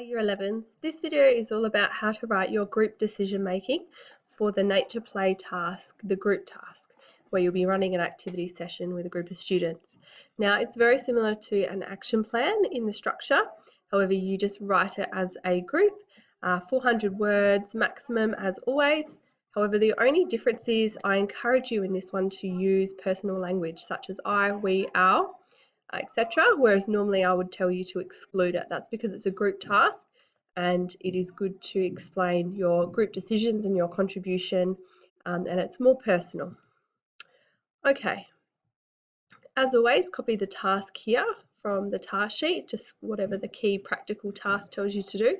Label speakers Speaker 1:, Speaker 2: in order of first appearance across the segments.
Speaker 1: Year 11s, this video is all about how to write your group decision making for the nature play task, the group task, where you'll be running an activity session with a group of students. Now, it's very similar to an action plan in the structure. However, you just write it as a group, 400 words maximum as always. However, the only difference is I encourage you in this one to use personal language such as I, we, our, etc. Whereas normally I would tell you to exclude it. That's because it's a group task and it is good to explain your group decisions and your contribution, and it's more personal. Okay, as always, copy the task here from the task sheet, just whatever the key practical task tells you to do.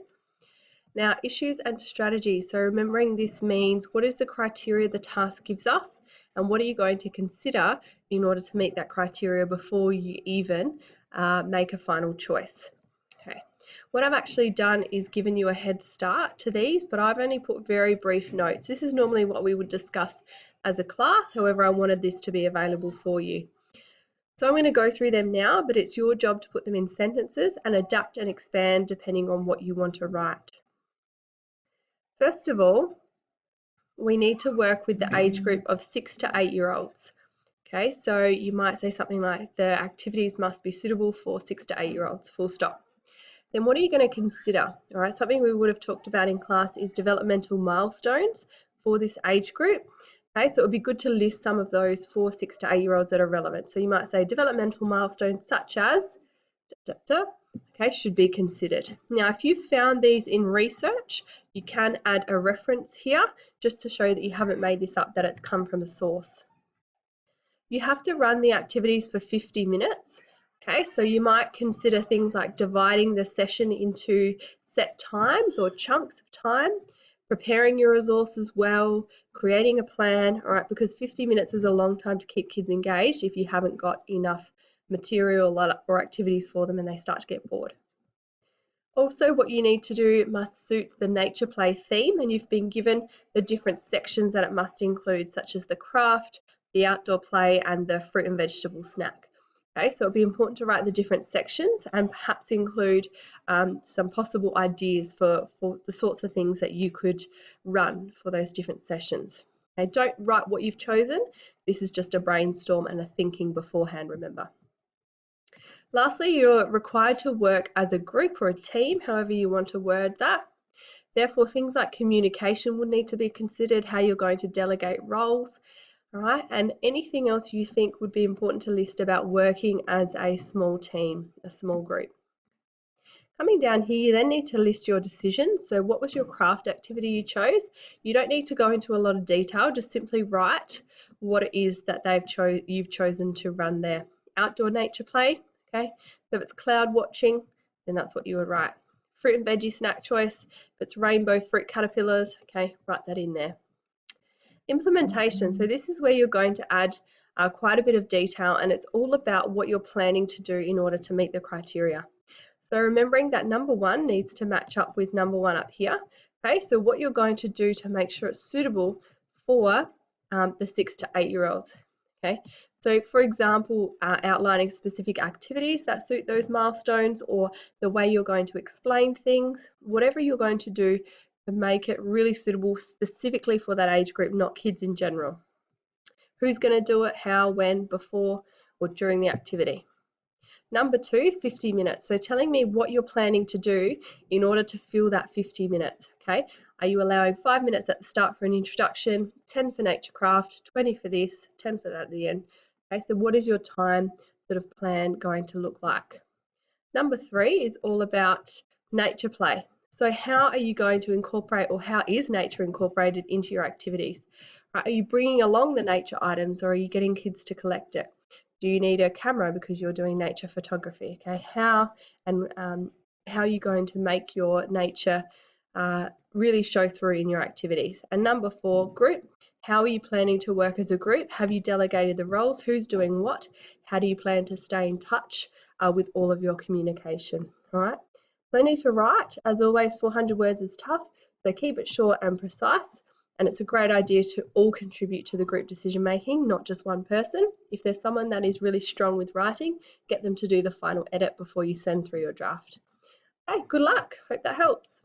Speaker 1: Now, issues and strategy. So remembering this means what is the criteria the task gives us and what are you going to consider in order to meet that criteria before you even make a final choice. Okay, what I've actually done is given you a head start to these, but I've only put very brief notes. This is normally what we would discuss as a class. However, I wanted this to be available for you. So I'm going to go through them now, but it's your job to put them in sentences and adapt and expand depending on what you want to write. First of all, we need to work with the age group of 6 to 8 year olds. Okay, so you might say something like the activities must be suitable for 6 to 8 year olds, full stop. Then what are you going to consider? All right, something we would have talked about in class is developmental milestones for this age group. Okay, so it would be good to list some of those for 6 to 8 year olds that are relevant. So you might say developmental milestones such as okay, should be considered. Now, if you've found these in research, you can add a reference here just to show that you haven't made this up, that it's come from a source. You have to run the activities for 50 minutes. Okay, so you might consider things like dividing the session into set times or chunks of time, preparing your resources well, creating a plan, all right, because 50 minutes is a long time to keep kids engaged if you haven't got enough material or activities for them and they start to get bored. Also, what you need to do must suit the nature play theme, and you've been given the different sections that it must include, such as the craft, the outdoor play, and the fruit and vegetable snack. Okay, so it'll be important to write the different sections and perhaps include some possible ideas for the sorts of things that you could run for those different sessions. Okay, don't write what you've chosen. This is just a brainstorm and a thinking beforehand, remember. Lastly, you're required to work as a group or a team, however you want to word that. Therefore, things like communication would need to be considered, how you're going to delegate roles, all right, and anything else you think would be important to list about working as a small team, a small group. Coming down here, you then need to list your decisions. So what was your craft activity you chose? You don't need to go into a lot of detail, just simply write what it is that you've chosen to run there. Outdoor nature play. Okay, so if it's cloud watching, then that's what you would write. Fruit and veggie snack choice, if it's rainbow fruit caterpillars, okay, write that in there. Implementation, so this is where you're going to add quite a bit of detail, and it's all about what you're planning to do in order to meet the criteria. So remembering that number 1 needs to match up with number 1 up here. Okay, so what you're going to do to make sure it's suitable for the 6 to 8 year olds. Okay, so for example, outlining specific activities that suit those milestones, or the way you're going to explain things, whatever you're going to do to make it really suitable specifically for that age group, not kids in general. Who's going to do it, how, when, before, or during the activity. Number 2, 50 minutes. So telling me what you're planning to do in order to fill that 50 minutes, okay? Are you allowing 5 minutes at the start for an introduction, 10 for nature craft, 20 for this, 10 for that at the end? Okay, so what is your time sort of plan going to look like? Number 3 is all about nature play. So how are you going to incorporate, or how is nature incorporated into your activities? Right, are you bringing along the nature items, or are you getting kids to collect it? Do you need a camera because you're doing nature photography? Okay, how are you going to make your nature really show through in your activities? And number 4, group. How are you planning to work as a group? Have you delegated the roles? Who's doing what? How do you plan to stay in touch with all of your communication? All right. Plenty to write. As always, 400 words is tough, so keep it short and precise. And it's a great idea to all contribute to the group decision making, not just one person. If there's someone that is really strong with writing, get them to do the final edit before you send through your draft. Okay, good luck. Hope that helps.